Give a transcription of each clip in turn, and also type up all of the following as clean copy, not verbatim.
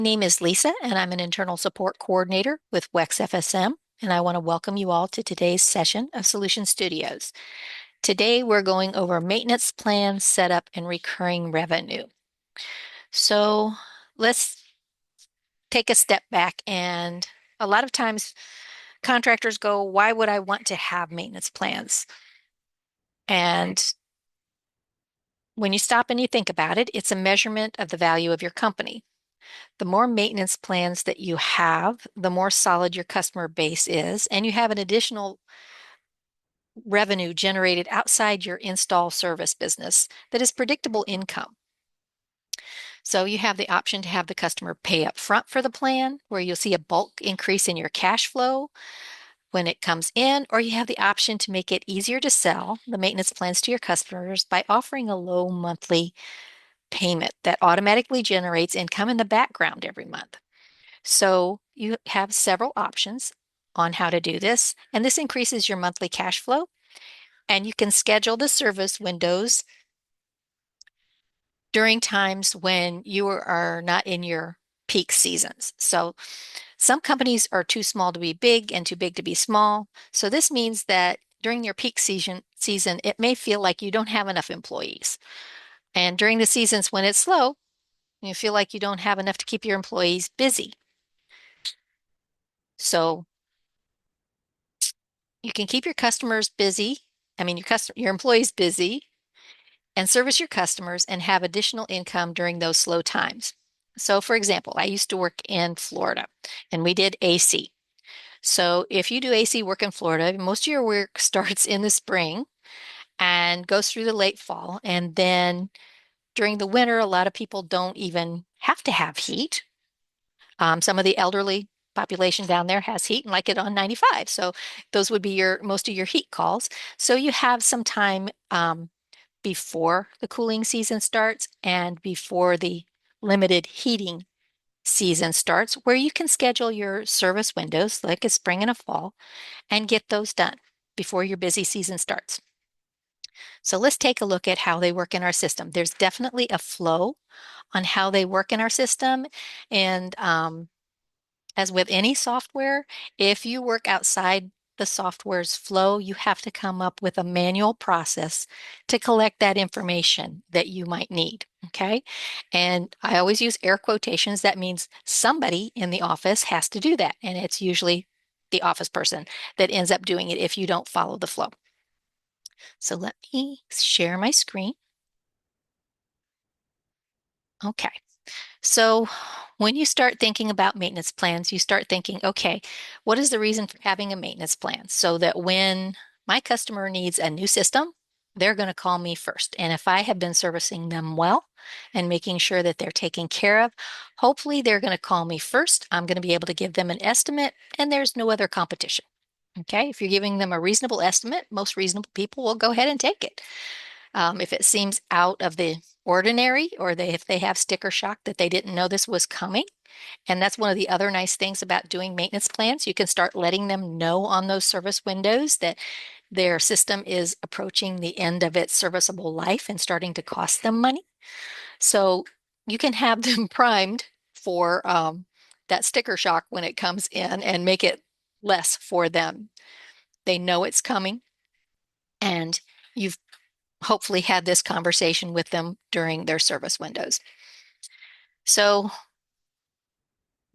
My name is Lisa, and I'm an internal support coordinator with WEX FSM, and I want to welcome you all to today's session of Solution Studios. Today, we're going over maintenance plan setup and recurring revenue. So let's take a step back, and a lot of times contractors go, why would I want to have maintenance plans? And when you stop and you think about it, it's a measurement of the value of your company. The more maintenance plans that you have, the more solid your customer base is, and you have an additional revenue generated outside your install service business that is predictable income. So you have the option to have the customer pay up front for the plan, where you'll see a bulk increase in your cash flow when it comes in, or you have the option to make it easier to sell the maintenance plans to your customers by offering a low monthly payment that automatically generates income in the background every month. So you have several options on how to do this, and this increases your monthly cash flow. And you can schedule the service windows during times when you are not in your peak seasons. So some companies are too small to be big and too big to be small. So this means that during your peak season, it may feel like you don't have enough employees. And during the seasons when it's slow, you feel like you don't have enough to keep your employees busy. So you can keep your customers busy. Your employees busy and service your customers and have additional income during those slow times. So, for example, I used to work in Florida and we did AC. So, if you do AC work in Florida, most of your work starts in the spring and goes through the late fall. And then during the winter, a lot of people don't even have to have heat. Some of the elderly population down there has heat and like it on 95. So those would be your most of your heat calls. So you have some time before the cooling season starts and before the limited heating season starts, where you can schedule your service windows like a spring and a fall and get those done before your busy season starts. So let's take a look at how they work in our system. There's definitely a flow on how they work in our system. And as with any software, if you work outside the software's flow, you have to come up with a manual process to collect that information that you might need. Okay. And I always use air quotations. That means somebody in the office has to do that. And it's usually the office person that ends up doing it if you don't follow the flow. So let me share my screen. Okay. So when you start thinking about maintenance plans, you start thinking, okay, what is the reason for having a maintenance plan? So that when my customer needs a new system, they're going to call me first. And if I have been servicing them well and making sure that they're taken care of, hopefully they're going to call me first. I'm going to be able to give them an estimate, and there's no other competition. Okay, if you're giving them a reasonable estimate, most reasonable people will go ahead and take it. If it seems out of the ordinary, or if they have sticker shock that they didn't know this was coming. And that's one of the other nice things about doing maintenance plans. You can start letting them know on those service windows that their system is approaching the end of its serviceable life and starting to cost them money. So you can have them primed for that sticker shock when it comes in and make it less for them. They know it's coming, and you've hopefully had this conversation with them during their service windows. So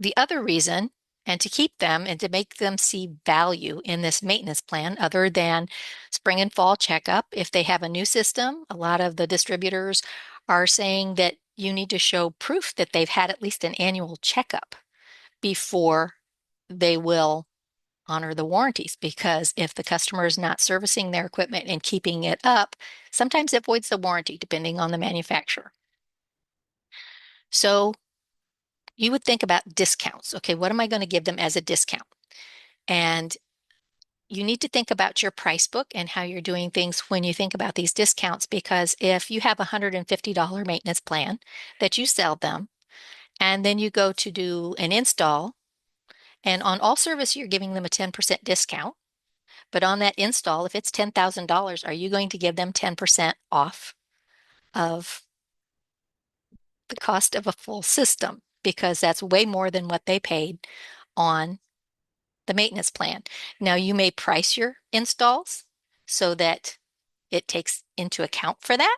the other reason, and to keep them and to make them see value in this maintenance plan, other than spring and fall checkup, if they have a new system, a lot of the distributors are saying that you need to show proof that they've had at least an annual checkup before they will honor the warranties. Because if the customer is not servicing their equipment and keeping it up, sometimes it voids the warranty depending on the manufacturer. So you would think about discounts. Okay, what am I going to give them as a discount? And you need to think about your price book and how you're doing things when you think about these discounts, because if you have a $150 maintenance plan that you sell them, and then you go to do an install, and on all service, you're giving them a 10% discount. But on that install, if it's $10,000, are you going to give them 10% off of the cost of a full system? because that's way more than what they paid on the maintenance plan. Now, you may price your installs so that it takes into account for that.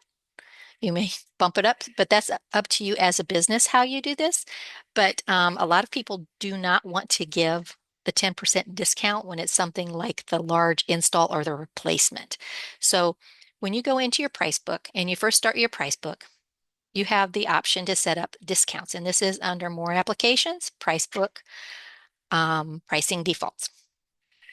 You may bump it up, but that's up to you as a business how you do this. But a lot of people do not want to give the 10% discount when it's something like the large install or the replacement. So when you go into your price book and you first start your price book, you have the option to set up discounts. And this is under More Applications, Price Book, Pricing Defaults.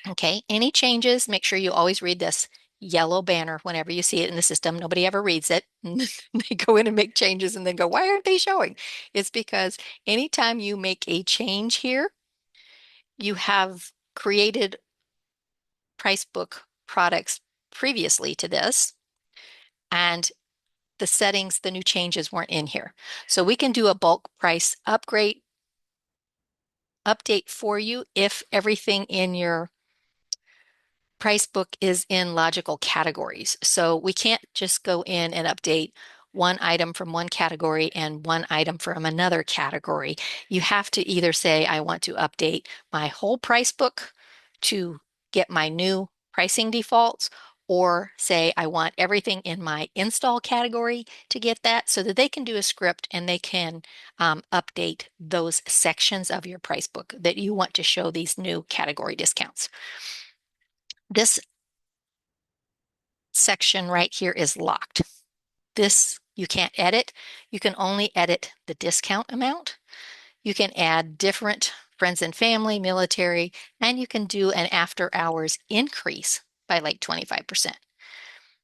Okay, any changes, make sure you always read this yellow banner whenever you see it in the system. Nobody ever reads it. They go in and make changes and then go, why aren't they showing? It's because anytime you make a change here, you have created price book products previously to this, and the settings, the new changes weren't in here. So we can do a bulk price upgrade update for you if everything in your price book is in logical categories. So we can't just go in and update one item from one category and one item from another category. You have to either say, I want to update my whole price book to get my new pricing defaults, or say, I want everything in my install category to get that, so that they can do a script and they can update those sections of your price book that you want to show these new category discounts. This section right here is locked. This you can't edit. You can only edit the discount amount. You can add different friends and family, military, and you can do an after hours increase by like 25%.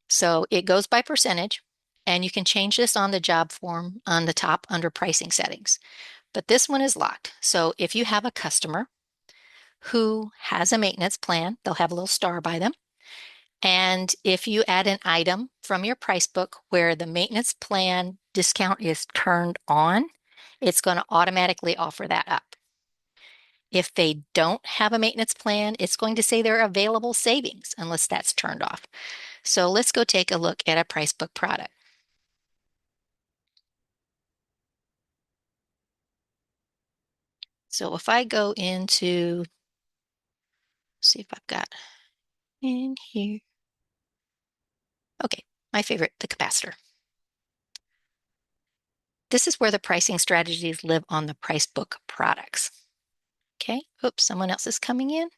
So it goes by percentage, and you can change this on the job form on the top under pricing settings. But this one is locked. So if you have a customer who has a maintenance plan, they'll have a little star by them. And if you add an item from your price book where the maintenance plan discount is turned on, it's going to automatically offer that up. If they don't have a maintenance plan, it's going to say they're available savings unless that's turned off. So let's go take a look at a price book product. So if I go into, see if I've got in here. Okay, my favorite, the capacitor. This is where the pricing strategies live on the price book products. Okay, oops, someone else is coming in.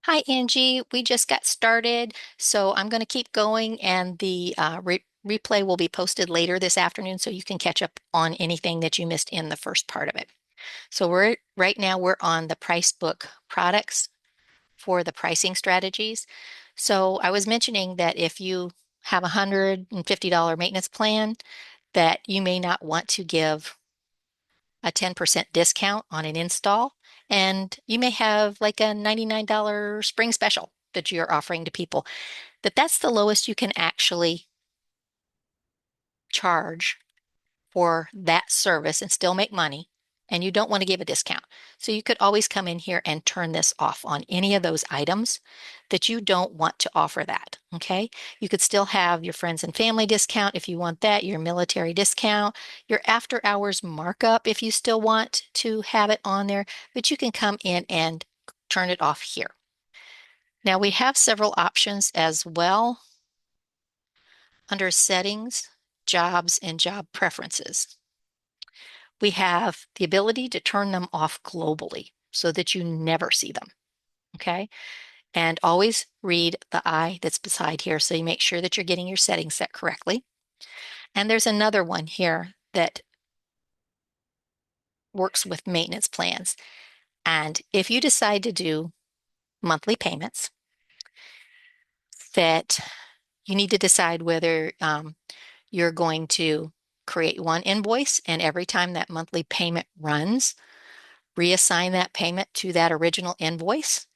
Hi, Angie. We just got started, so I'm going to keep going, and the replay will be posted later this afternoon so you can catch up on anything that you missed in the first part of it. So right now we're on the price book products for the pricing strategies. So I was mentioning that if you have a $150 maintenance plan, that you may not want to give a 10% discount on an install, and you may have like a $99 spring special that you're offering to people, that's the lowest you can actually charge for that service and still make money, and you don't want to give a discount. So you could always come in here and turn this off on any of those items that you don't want to offer that, okay? You could still have your friends and family discount if you want that, your military discount, your after hours markup if you still want to have it on there, but you can come in and turn it off here. Now we have several options as well under settings, jobs, and job preferences. We have the ability to turn them off globally so that you never see them, okay? And always read the I that's beside here so you make sure that you're getting your settings set correctly. And there's another one here that works with maintenance plans. And if you decide to do monthly payments, that you need to decide whether you're going to create one invoice, and every time that monthly payment runs, reassign that payment to that original invoice,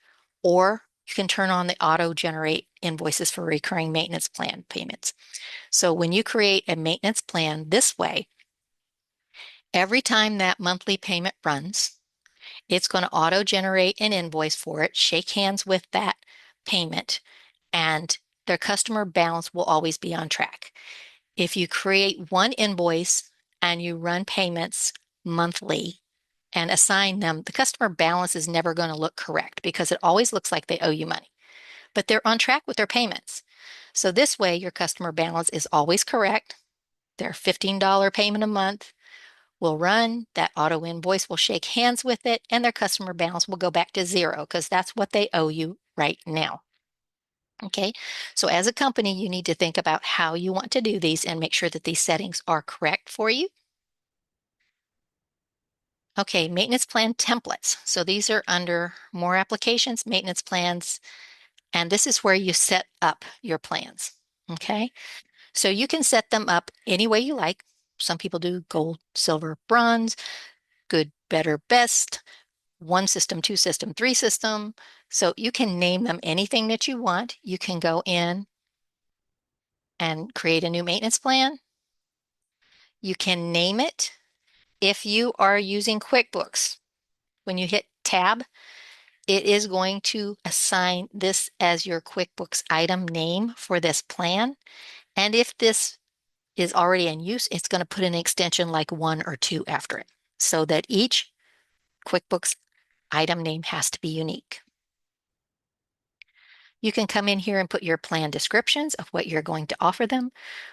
or you can turn on the auto generate invoices for recurring maintenance plan payments. So when you create a maintenance plan this way, every time that monthly payment runs, it's going to auto generate an invoice for it, shake hands with that payment, and their customer balance will always be on track. If you create one invoice and you run payments monthly and assign them, the customer balance is never going to look correct because it always looks like they owe you money, but they're on track with their payments. So this way, your customer balance is always correct. Their $15 payment a month will run, that auto invoice will shake hands with it, and their customer balance will go back to zero because that's what they owe you right now. Okay, so as a company, you need to think about how you want to do these and make sure that these settings are correct for you. Okay, maintenance plan templates. So these are under more applications, maintenance plans, and this is where you set up your plans. Okay, so you can set them up any way you like. Some people do gold, silver, bronze, good, better, best, one system, two system, three system. So you can name them anything that you want. You can go in and create a new maintenance plan. You can name it. If you are using QuickBooks, when you hit tab, it is going to assign this as your QuickBooks item name for this plan. And if this is already in use, it's going to put an extension like 1 or 2 after it so that each QuickBooks item name has to be unique. You can come in here and put your plan descriptions of what you're going to offer them,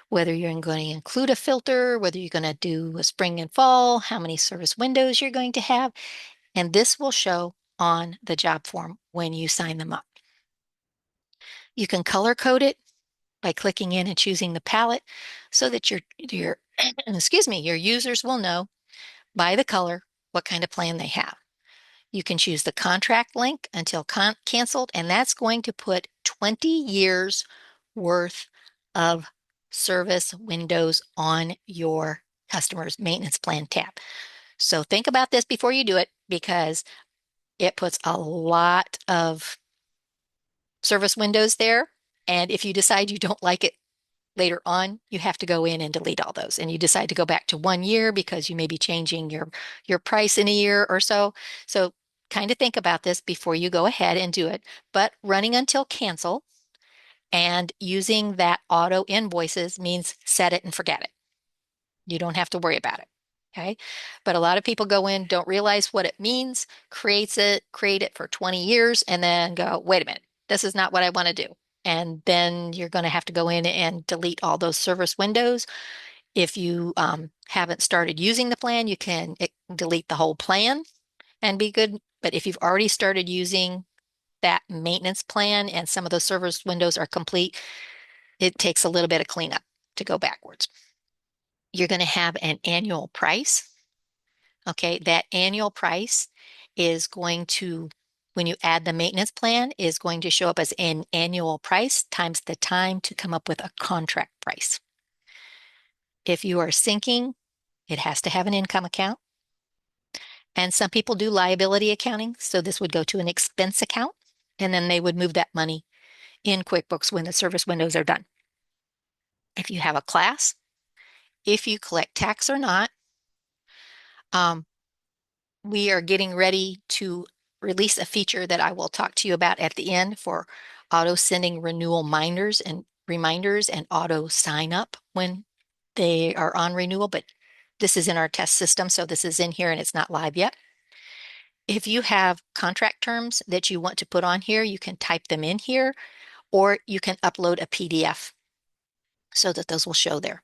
whether you're going to include a filter, whether you're going to do a spring and fall, how many service windows you're going to have, and this will show on the job form when you sign them up. You can color code it by clicking in and choosing the palette so that your excuse me, your users will know by the color what kind of plan they have. You can choose the contract length until canceled, and that's going to put 20 years worth of service windows on your customer's maintenance plan tab. So think about this before you do it because it puts a lot of service windows there. And if you decide you don't like it later on, you have to go in and delete all those. And you decide to go back to 1 year because you may be changing your price in a year or so. So kind of think about this before you go ahead and do it. But running until cancel and using that auto invoices means set it and forget it. You don't have to worry about it. Okay. But a lot of people go in, don't realize what it means, create it for 20 years, and then go, wait a minute, this is not what I want to do. And then you're going to have to go in and delete all those service windows. If you haven't started using the plan, you can delete the whole plan and be good. But if you've already started using that maintenance plan and some of those service windows are complete, it takes a little bit of cleanup to go backwards. You're going to have an annual price. Okay, that annual price is going to, when you add the maintenance plan, is going to show up as an annual price times the time to come up with a contract price. If you are syncing, it has to have an income account. And some people do liability accounting, so this would go to an expense account, and then they would move that money in QuickBooks when the service windows are done. If you have a class, if you collect tax or not, um, we are getting ready to release a feature that I will talk to you about at the end for auto sending renewal reminders and auto sign up when they are on renewal. But this is in our test system, so this is in here and it's not live yet. If you have contract terms that you want to put on here, you can type them in here, or you can upload a PDF so that those will show there.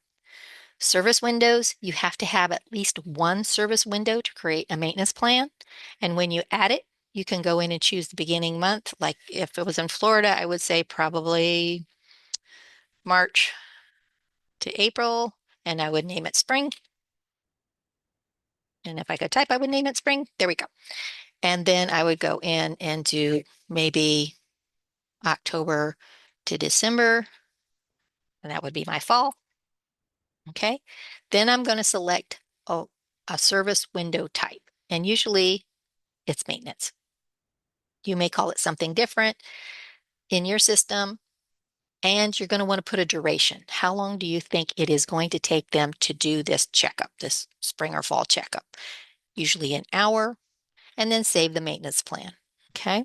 Service windows, you have to have at least one service window to create a maintenance plan. And when you add it, you can go in and choose the beginning month. Like if it was in Florida, I would say probably March to April, and I would name it spring. And if I could type, I would name it spring. There we go. And then I would go in and do maybe October to December, and that would be my fall. Okay. Then I'm going to select a service window type, and usually it's maintenance. You may call it something different in your system, and you're going to want to put a duration. How long do you think it is going to take them to do this checkup, this spring or fall checkup? Usually an hour, and then save the maintenance plan. Okay.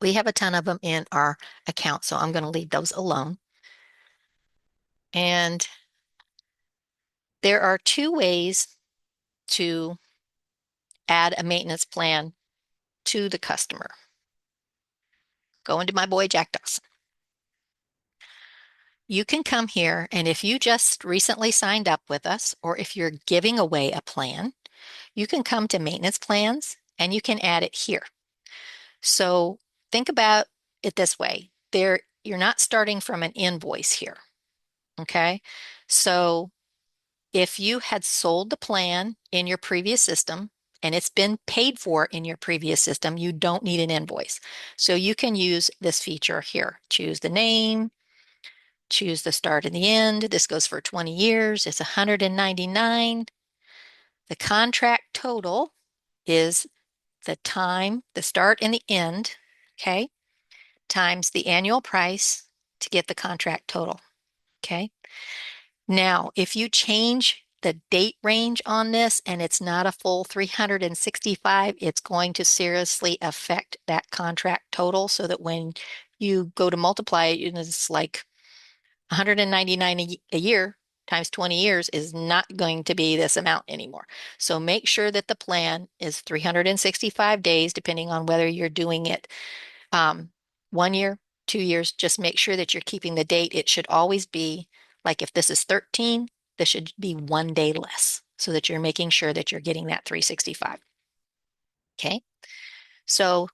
We have a ton of them in our account, so I'm going to leave those alone. And There are two ways to add a maintenance plan to the customer. Go into my boy Jack Dawson. You can come here, and if you just recently signed up with us, or if you're giving away a plan, you can come to maintenance plans and you can add it here. So think about it this way. You're not starting from an invoice here. Okay. So if you had sold the plan in your previous system and it's been paid for in your previous system, you don't need an invoice. So you can use this feature here. Choose the name, choose the start and the end. This goes for 20 years. It's 199. The contract total is the time, the start and the end, okay, times the annual price to get the contract total, okay? Now, if you change the date range on this and it's not a full 365, it's going to seriously affect that contract total so that when you go to multiply it, it's like 199 a year times 20 years is not going to be this amount anymore. So make sure that the plan is 365 days, depending on whether you're doing it 1 year, 2 years. Just make sure that you're keeping the date. It should always be like if this is 13, this should be 1 day less so that you're making sure that you're getting that 365. Okay. So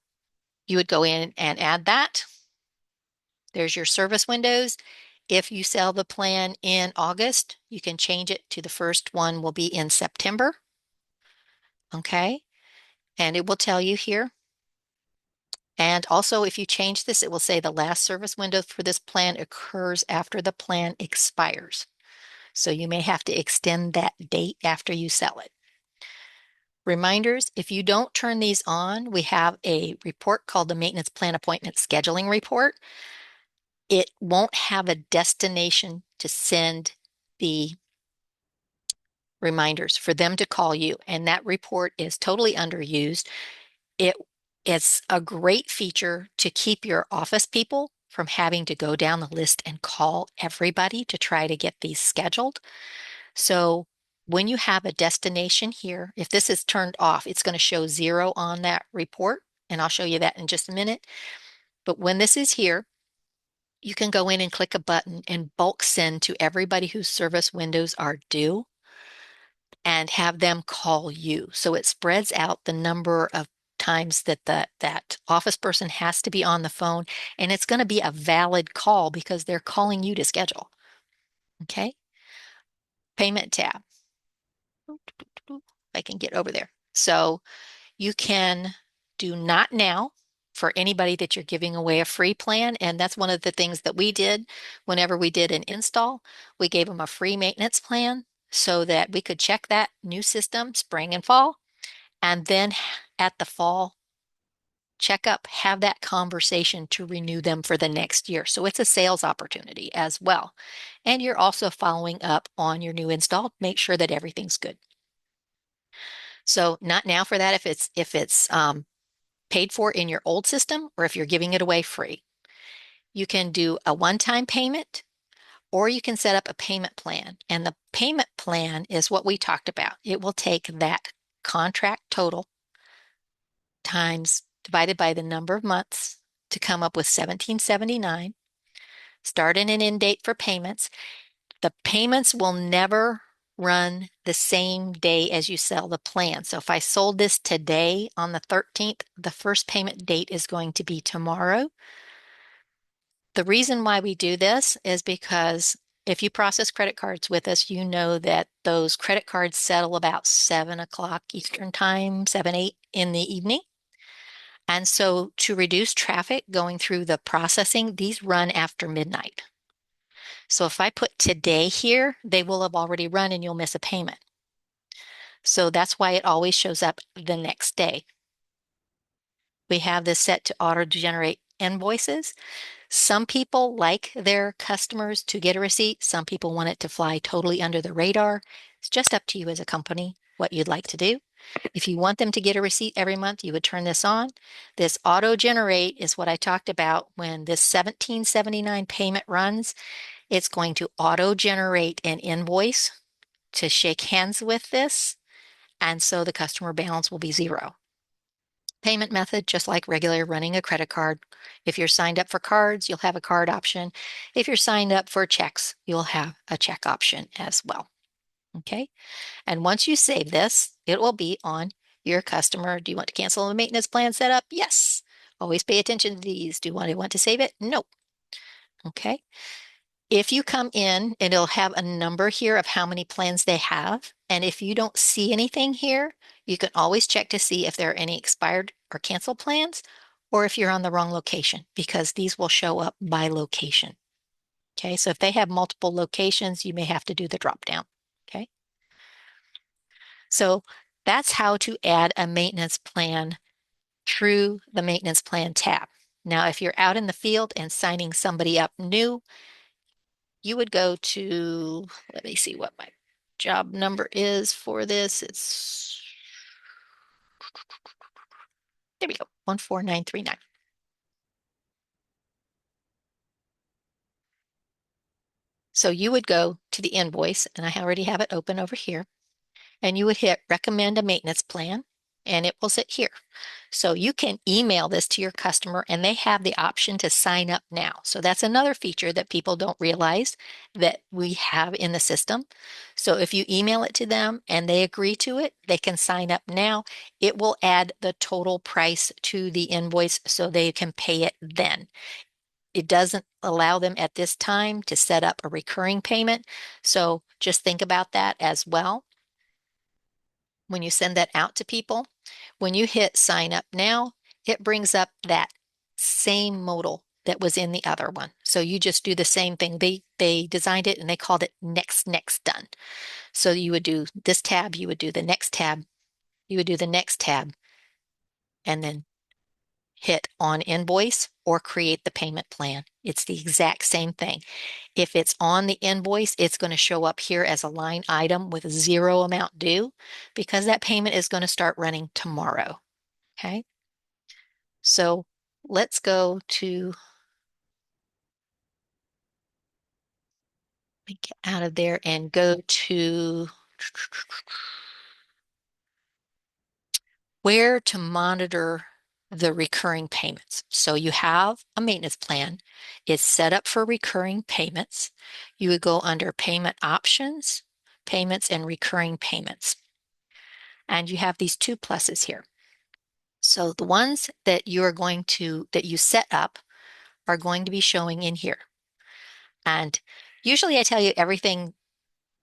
you would go in and add that. There's your service windows. If you sell the plan in August, you can change it to the first one will be in September. Okay. And it will tell you here. And also, if you change this, it will say the last service window for this plan occurs after the plan expires. So you may have to extend that date after you sell it. Reminders, if you don't turn these on, we have a report called the Maintenance Plan Appointment Scheduling Report. It won't have a destination to send the reminders for them to call you, and that report is totally underused. It's a great feature to keep your office people from having to go down the list and call everybody to try to get these scheduled. So when you have a destination here, if this is turned off, it's going to show 0 on that report, and I'll show you that in just a minute. But when this is here, you can go in and click a button and bulk send to everybody whose service windows are due and have them call you. So it spreads out the number of times that that office person has to be on the phone, and it's going to be a valid call because they're calling you to schedule. Okay. Payment tab. I can get over there. So you can do not now for anybody that you're giving away a free plan. And that's one of the things that we did whenever we did an install. We gave them a free maintenance plan so that we could check that new system spring and fall. And then at the fall checkup, have that conversation to renew them for the next year. So it's a sales opportunity as well. And you're also following up on your new install, make sure that everything's good. So not now for that if it's paid for in your old system or if you're giving it away free. You can do a one-time payment or you can set up a payment plan. And the payment plan is what we talked about. It will take that contract total times divided by the number of months to come up with 1779. Start and an end date for payments. The payments will never run the same day as you sell the plan. So if I sold this today on the 13th, the first payment date is going to be tomorrow. The reason why we do this is because if you process credit cards with us, you know that those credit cards settle about 7 o'clock Eastern time, 7, 8 in the evening. And so to reduce traffic going through the processing, these run after midnight. So if I put today here, they will have already run and you'll miss a payment. So that's why it always shows up the next day. We have this set to auto-generate invoices. Some people like their customers to get a receipt. Some people want it to fly totally under the radar. It's just up to you as a company what you'd like to do. If you want them to get a receipt every month, you would turn this on. This auto-generate is what I talked about when this 1779 payment runs. It's going to auto-generate an invoice to shake hands with this, and so the customer balance will be zero. Payment method, just like regular running a credit card. If you're signed up for cards, you'll have a card option. If you're signed up for checks, you'll have a check option as well. Okay. And once you save this, it will be on your customer. Do you want to cancel a maintenance plan setup? Yes. Always pay attention to these. Do you want to save it? No. Okay. If you come in, and it'll have a number here of how many plans they have. And if you don't see anything here, you can always check to see if there are any expired or canceled plans, or if you're on the wrong location, because these will show up by location. Okay, so if they have multiple locations, you may have to do the drop down. Okay, so that's how to add a maintenance plan through the maintenance plan tab. Now, if you're out in the field and signing somebody up new, you would go to, let me see what my job number is for this. It's, there we go, 14939. So you would go to the invoice, and I already have it open over here, and you would hit recommend a maintenance plan, and it will sit here. So you can email this to your customer, and they have the option to sign up now. So that's another feature that people don't realize that we have in the system. So if you email it to them and they agree to it, they can sign up now. It will add the total price to the invoice so they can pay it then. It doesn't allow them at this time to set up a recurring payment. So just think about that as well when you send that out to people. When you hit sign up now, it brings up that same modal that was in the other one. So you just do the same thing. They designed it and they called it next done. So you would do this tab, you would do the next tab, you would do the next tab, and then hit on invoice or create the payment plan. It's the exact same thing. If it's on the invoice, it's going to show up here as a line item with zero amount due because that payment is going to start running tomorrow. Okay. So let's go to, get out of there and go to where to monitor the recurring payments. So you have a maintenance plan. It's set up for recurring payments. You would go under payment options, payments, and recurring payments. And you have these two pluses here. So the ones that that you set up are going to be showing in here. And usually I tell you everything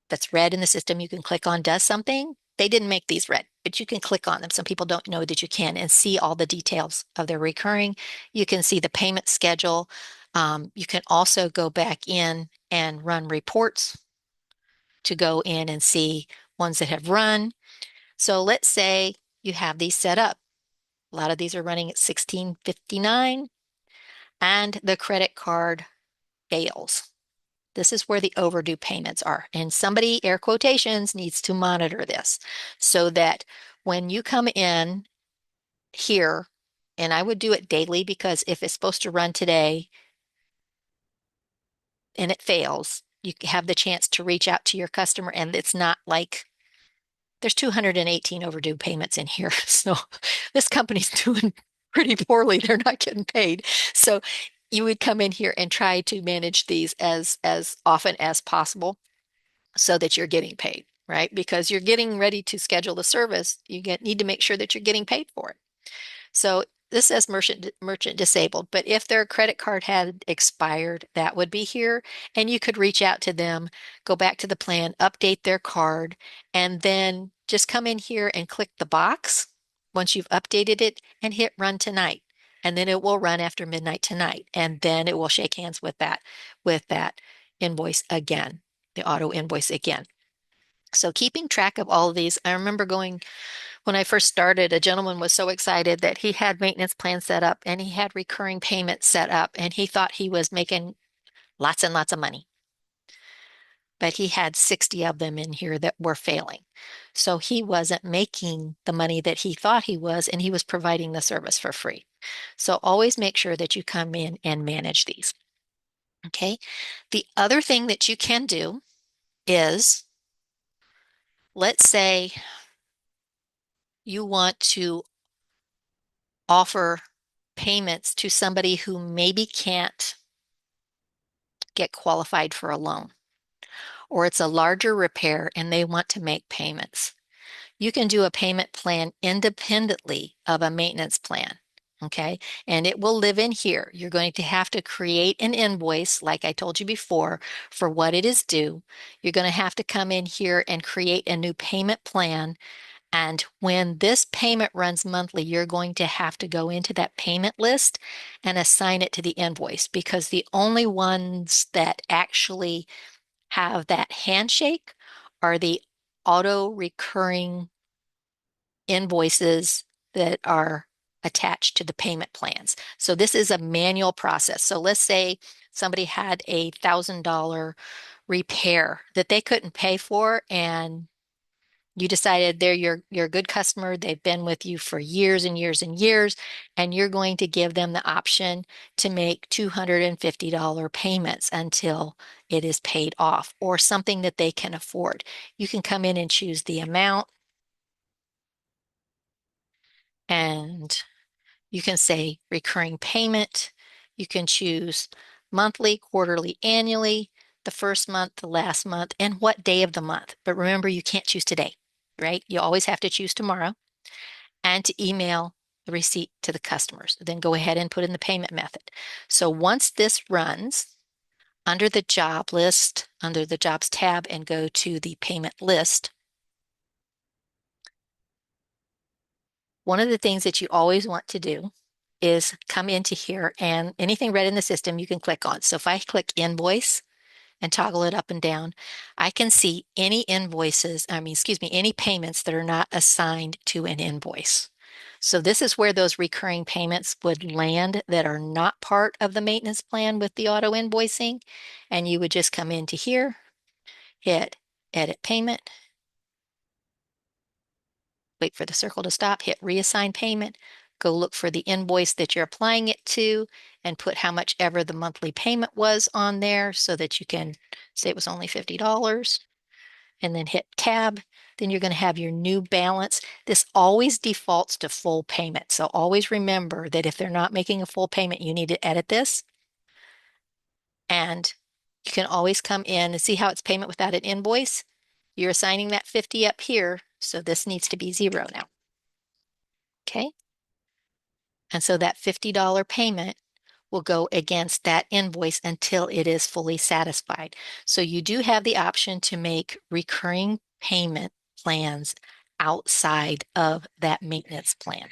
that's red in the system you can click on does something. They didn't make these red, but you can click on them. Some people don't know that you can and see all the details of their recurring. You can see the payment schedule. You can also go back in and run reports to go in and see ones that have run. So let's say you have these set up. A lot of these are running at 1659 and the credit card fails. This is where the overdue payments are. And somebody, air quotations, needs to monitor this so that when you come in here, and I would do it daily because if it's supposed to run today and it fails, you have the chance to reach out to your customer, and it's not like there's 218 overdue payments in here. So this company's doing pretty poorly. They're not getting paid. So you would come in here and try to manage these as often as possible so that you're getting paid, right? Because you're getting ready to schedule the service, need to make sure that you're getting paid for it. So this says merchant disabled, but if their credit card had expired, that would be here. And you could reach out to them, go back to the plan, update their card, and then just come in here and click the box once you've updated it and hit run tonight. And then it will run after midnight tonight. And then it will shake hands with that invoice again, the auto invoice again. So keeping track of all of these, I remember going when I first started, a gentleman was so excited that he had maintenance plans set up and he had recurring payments set up and he thought he was making lots and lots of money. But he had 60 of them in here that were failing. So he wasn't making the money that he thought he was, and he was providing the service for free. So always make sure that you come in and manage these. Okay. The other thing that you can do is let's say you want to offer payments to somebody who maybe can't get qualified for a loan, or it's a larger repair and they want to make payments. You can do a payment plan independently of a maintenance plan. Okay. And it will live in here. You're going to have to create an invoice, like I told you before, for what it is due. You're going to have to come in here and create a new payment plan. And when this payment runs monthly, you're going to have to go into that payment list and assign it to the invoice, because the only ones that actually have that handshake are the auto recurring invoices that are attached to the payment plans. So this is a manual process. So let's say somebody had $1,000 repair that they couldn't pay for, and you decided you're a good customer. They've been with you for years and years and years, and you're going to give them the option to make $250 payments until it is paid off, or something that they can afford. You can come in and choose the amount, and you can say recurring payment. You can choose monthly, quarterly, annually, the first month, the last month, and what day of the month. But remember, you can't choose today, right? You always have to choose tomorrow, and to email the receipt to the customers. Then go ahead and put in the payment method. So once this runs, under the job list, under the jobs tab, and go to the payment list, one of the things that you always want to do is come into here, and anything read in the system you can click on. So if I click invoice and toggle it up and down, I can see any any payments that are not assigned to an invoice. So this is where those recurring payments would land that are not part of the maintenance plan with the auto invoicing. And you would just come into here, hit edit payment, wait for the circle to stop, hit reassign payment, go look for the invoice that you're applying it to, and put how much ever the monthly payment was on there, so that you can say it was only $50, and then hit tab. Then you're going to have your new balance. This always defaults to full payment. So always remember that if they're not making a full payment, you need to edit this. And you can always come in and see how it's payment without an invoice. You're assigning that 50 up here, so this needs to be 0 now. Okay. And so that $50 payment will go against that invoice until it is fully satisfied. So you do have the option to make recurring payment plans outside of that maintenance plan.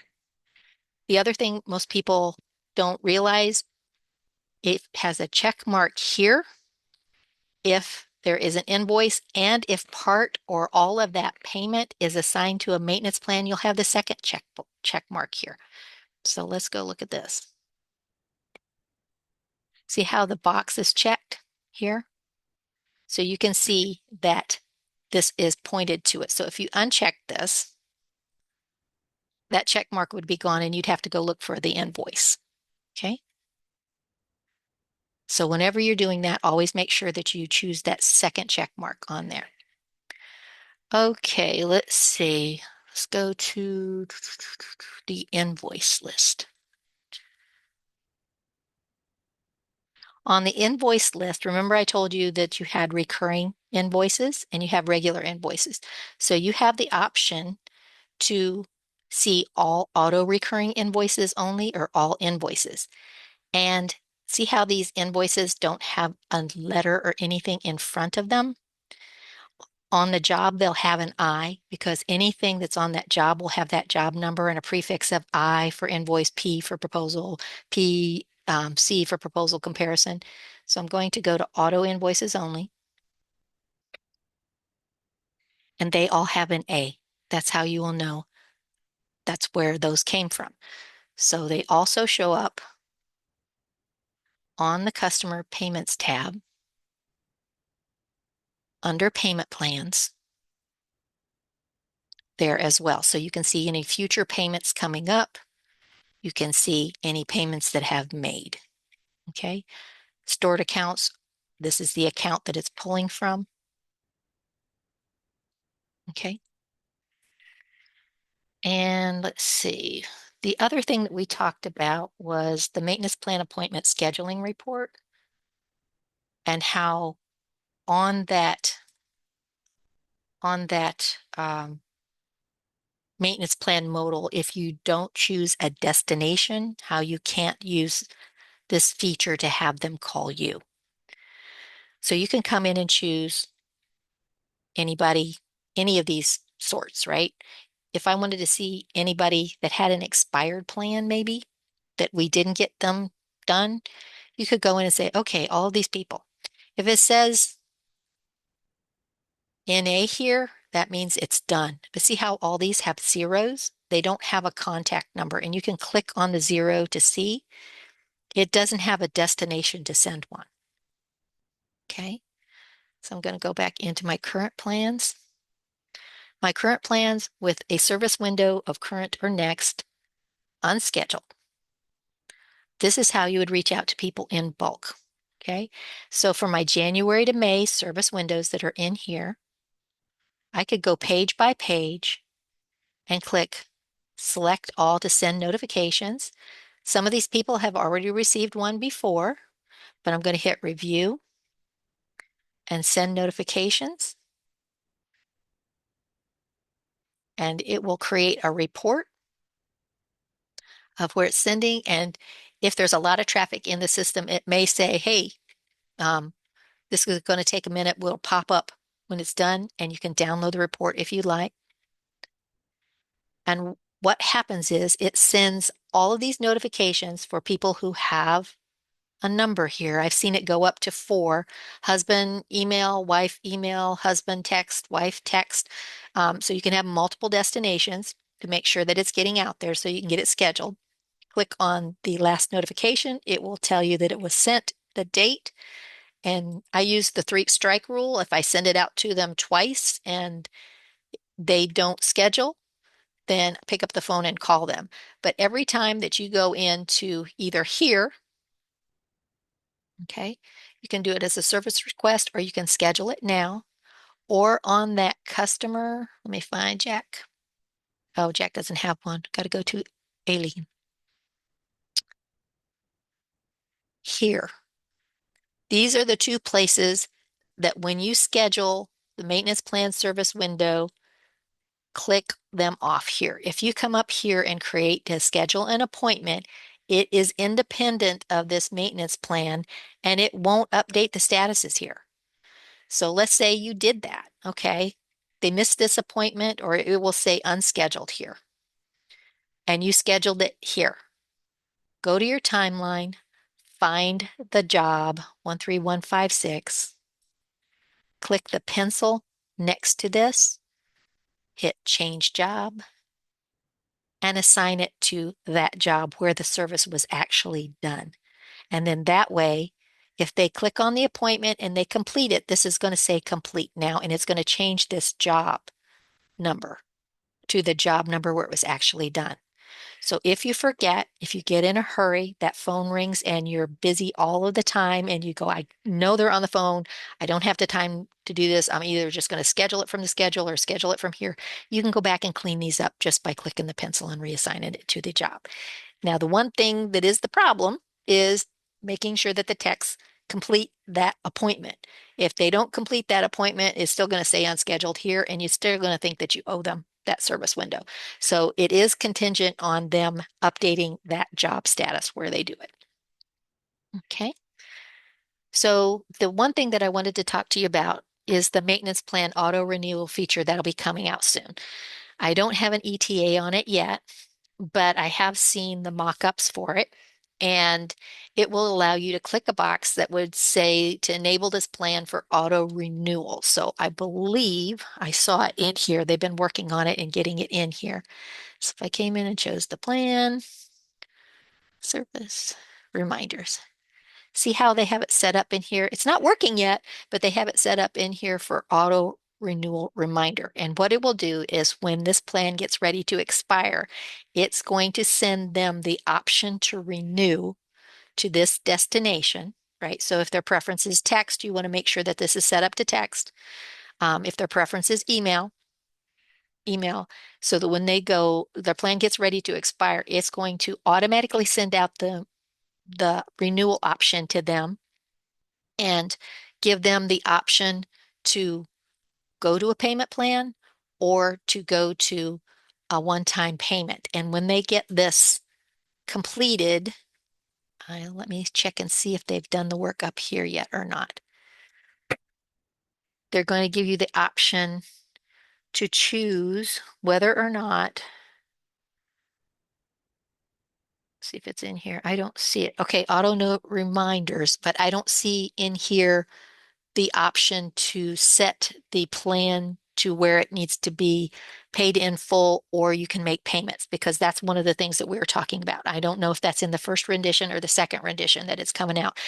The other thing most people don't realize, it has a check mark here if there is an invoice, and if part or all of that payment is assigned to a maintenance plan, you'll have the second check mark here. So let's go look at this. See how the box is checked here? So you can see that this is pointed to it. So if you uncheck this, that check mark would be gone, and you'd have to go look for the invoice. Okay. So whenever you're doing that, always make sure that you choose that second check mark on there. Okay, let's see. Let's go to the invoice list. On the invoice list, remember I told you that you had recurring invoices and you have regular invoices. So you have the option to see all auto recurring invoices only, or all invoices. And see how these invoices don't have a letter or anything in front of them? On the job, they'll have an I, because anything that's on that job will have that job number and a prefix of I for invoice, P for proposal, C for proposal comparison. So I'm going to go to auto invoices only, and they all have an A. That's how you will know that's where those came from. So they also show up on the customer payments tab under payment plans there as well. So you can see any future payments coming up. You can see any payments that have made. Okay. Stored accounts. This is the account that it's pulling from. Okay. And let's see. The other thing that we talked about was the maintenance plan appointment scheduling report and how on that maintenance plan modal, if you don't choose a destination, how you can't use this feature to have them call you. So you can come in and choose anybody, any of these sorts, right? If I wanted to see anybody that had an expired plan, maybe that we didn't get them done, you could go in and say, okay, all of these people. If it says NA here, that means it's done. But see how all these have zeros? They don't have a contact number, and you can click on the zero to see. It doesn't have a destination to send one. Okay, so I'm going to go back into my current plans. My current plans with a service window of current or next, unscheduled. This is how you would reach out to people in bulk. Okay, so for my January to May service windows that are in here, I could go page by page and click select all to send notifications. Some of these people have already received one before, but I'm going to hit review and send notifications. And it will create a report of where it's sending. And if there's a lot of traffic in the system, it may say, hey, this is going to take a minute. We'll pop up when it's done, and you can download the report if you like. And what happens is it sends all of these notifications for people who have a number here. I've seen it go up to 4: husband email, husband text, wife text. So you can have multiple destinations to make sure that it's getting out there so you can get it scheduled. Click on the last notification. It will tell you that it was sent, the date, and I use the 3 strike rule. If I send it out to them twice and they don't schedule, then pick up the phone and call them. But every time that you go into either here, okay, you can do it as a service request or you can schedule it now, or on that customer. Let me find Jack. Oh, Jack doesn't have one. Got to go to Aileen. Here. These are the 2 places that when you schedule the maintenance plan service window, click them off here. If you come up here and create to schedule an appointment, it is independent of this maintenance plan and it won't update the statuses here. So let's say you did that, okay? They missed this appointment, or it will say unscheduled here. And you scheduled it here. Go to your timeline, find the job 13156, click the pencil next to this, hit change job, and assign it to that job where the service was actually done. And then that way, if they click on the appointment and they complete it, this is going to say complete now, and it's going to change this job number to the job number where it was actually done. So if you forget, if you get in a hurry, that phone rings and you're busy all of the time and you go, I know they're on the phone. I don't have the time to do this. I'm either just going to schedule it from the schedule or schedule it from here. You can go back and clean these up just by clicking the pencil and reassigning it to the job. Now, the one thing that is the problem is making sure that the techs complete that appointment. If they don't complete that appointment, it's still going to say unscheduled here, and you're still going to think that you owe them that service window. So it is contingent on them updating that job status where they do it. Okay. So the one thing that I wanted to talk to you about is the maintenance plan auto renewal feature that'll be coming out soon. I don't have an ETA on it yet, but I have seen the mock-ups for it. And it will allow you to click a box that would say to enable this plan for auto renewal. So I believe I saw it in here. They've been working on it and getting it in here. So if I came in and chose the plan, service, reminders. See how they have it set up in here? It's not working yet, but they have it set up in here for auto renewal reminder. And what it will do is when this plan gets ready to expire, it's going to send them the option to renew to this destination, right? So if their preference is text, you want to make sure that this is set up to text. If their preference is email, email so that when they go, their plan gets ready to expire, it's going to automatically send out the renewal option to them and give them the option to go to a payment plan or to go to a one-time payment. And when they get this completed, let me check and see if they've done the work up here yet or not. They're going to give you the option to choose whether or not, see if it's in here. I don't see it. Okay, auto note reminders, but I don't see in here the option to set the plan to where it needs to be paid in full, or you can make payments, because that's one of the things that we were talking about. I don't know if that's in the first rendition or the second rendition that it's coming out,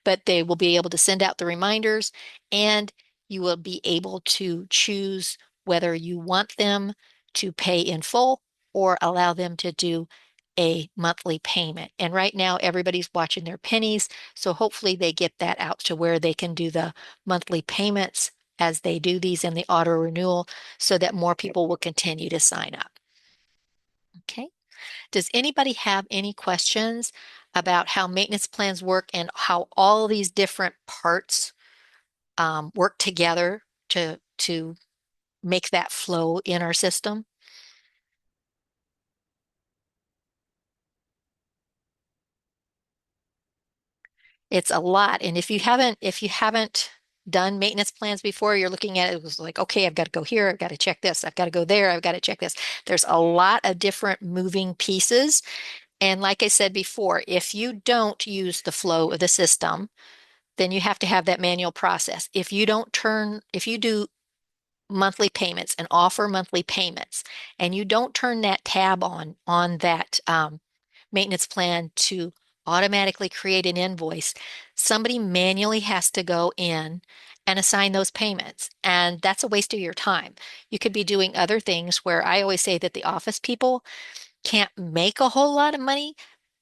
but they will be able to send out the reminders, and you will be able to choose whether you want them to pay in full or allow them to do a monthly payment. And right now, everybody's watching their pennies. So hopefully they get that out to where they can do the monthly payments as they do these in the auto renewal so that more people will continue to sign up. Okay. Does anybody have any questions about how maintenance plans work and how all these different parts work together to make that flow in our system? It's a lot. And if you haven't done maintenance plans before, you're looking at it, it was like, okay, I've got to go here, I've got to check this, I've got to go there, I've got to check this. There's a lot of different moving pieces. And like I said before, if you don't use the flow of the system, then you have to have that manual process. If you do monthly payments and offer monthly payments, and you don't turn that tab on that maintenance plan to automatically create an invoice, somebody manually has to go in and assign those payments. And that's a waste of your time. You could be doing other things where I always say that the office people can't make a whole lot of money,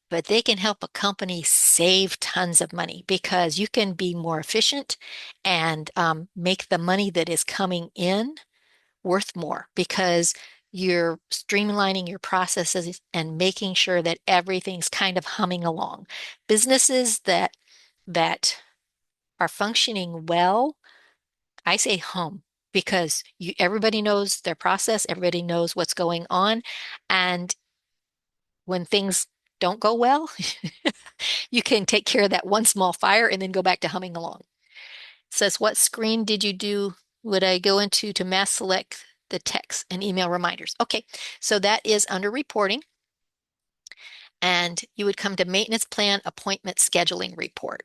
but they can help a company save tons of money because you can be more efficient and make the money that is coming in worth more because you're streamlining your processes and making sure that everything's kind of humming along. Businesses that are functioning well, I say hum because everybody knows their process, everybody knows what's going on, and when things don't go well, you can take care of that one small fire and then go back to humming along. It says, what screen did you do? Would I go into to mass select the text and email reminders? Okay, so that is under reporting. And you would come to maintenance plan appointment scheduling report.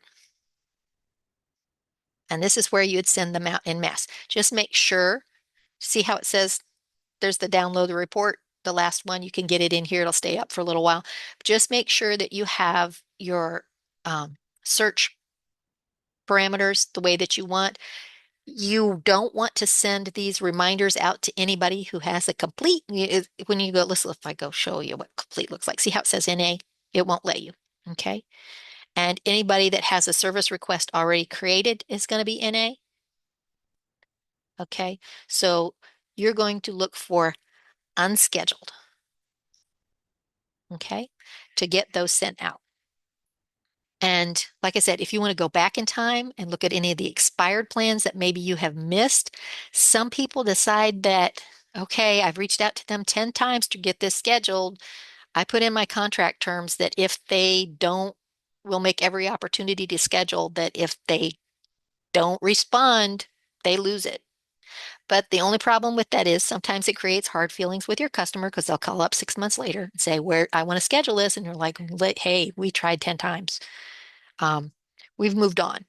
And this is where you would send them out in mass. Just make sure, see how it says there's the download the report, the last one, you can get it in here. It'll stay up for a little while. Just make sure that you have your search parameters the way that you want. You don't want to send these reminders out to anybody who has a complete. When you go, listen, if I go show you what complete looks like, see how it says NA? It won't let you. Okay. And anybody that has a service request already created is going to be NA. Okay. So you're going to look for unscheduled. Okay. To get those sent out. And like I said, if you want to go back in time and look at any of the expired plans that maybe you have missed, some people decide that, okay, I've reached out to them 10 times to get this scheduled. I put in my contract terms that if they don't, we'll make every opportunity to schedule, that if they don't respond, they lose it. But the only problem with that is sometimes it creates hard feelings with your customer because they'll call up 6 months later and say, where I want to schedule this. And you're like, hey, we tried 10 times. Um, we've moved on.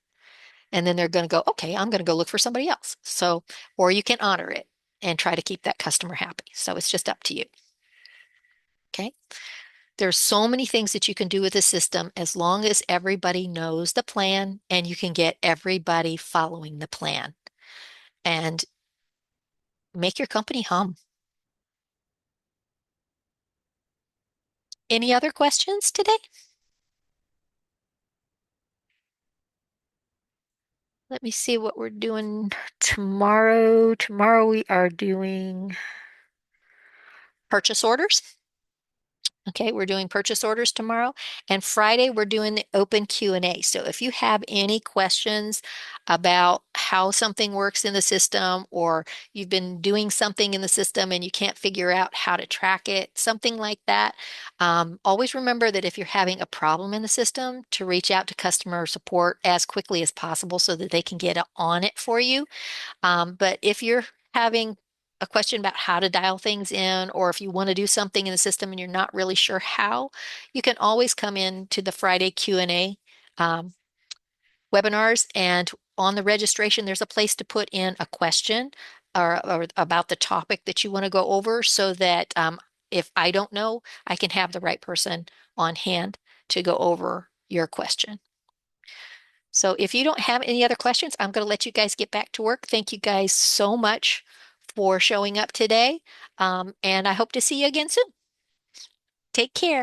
And then they're going to go, okay, I'm going to go look for somebody else. So, or you can honor it and try to keep that customer happy. So it's just up to you. Okay. There's so many things that you can do with the system as long as everybody knows the plan and you can get everybody following the plan and make your company hum. Any other questions today? Let me see what we're doing tomorrow. Tomorrow we are doing purchase orders. Okay, we're doing purchase orders tomorrow, and Friday we're doing the open Q&A. So if you have any questions about how something works in the system, or you've been doing something in the system and you can't figure out how to track it, something like that, always remember that if you're having a problem in the system, to reach out to customer support as quickly as possible so that they can get on it for you. But if you're having a question about how to dial things in, or if you want to do something in the system and you're not really sure how, you can always come in to the Friday Q&A um, webinars. And on the registration, there's a place to put in a question or about the topic that you want to go over so that if I don't know, I can have the right person on hand to go over your question. So if you don't have any other questions, I'm going to let you guys get back to work. Thank you guys so much for showing up today. And I hope to see you again soon. Take care.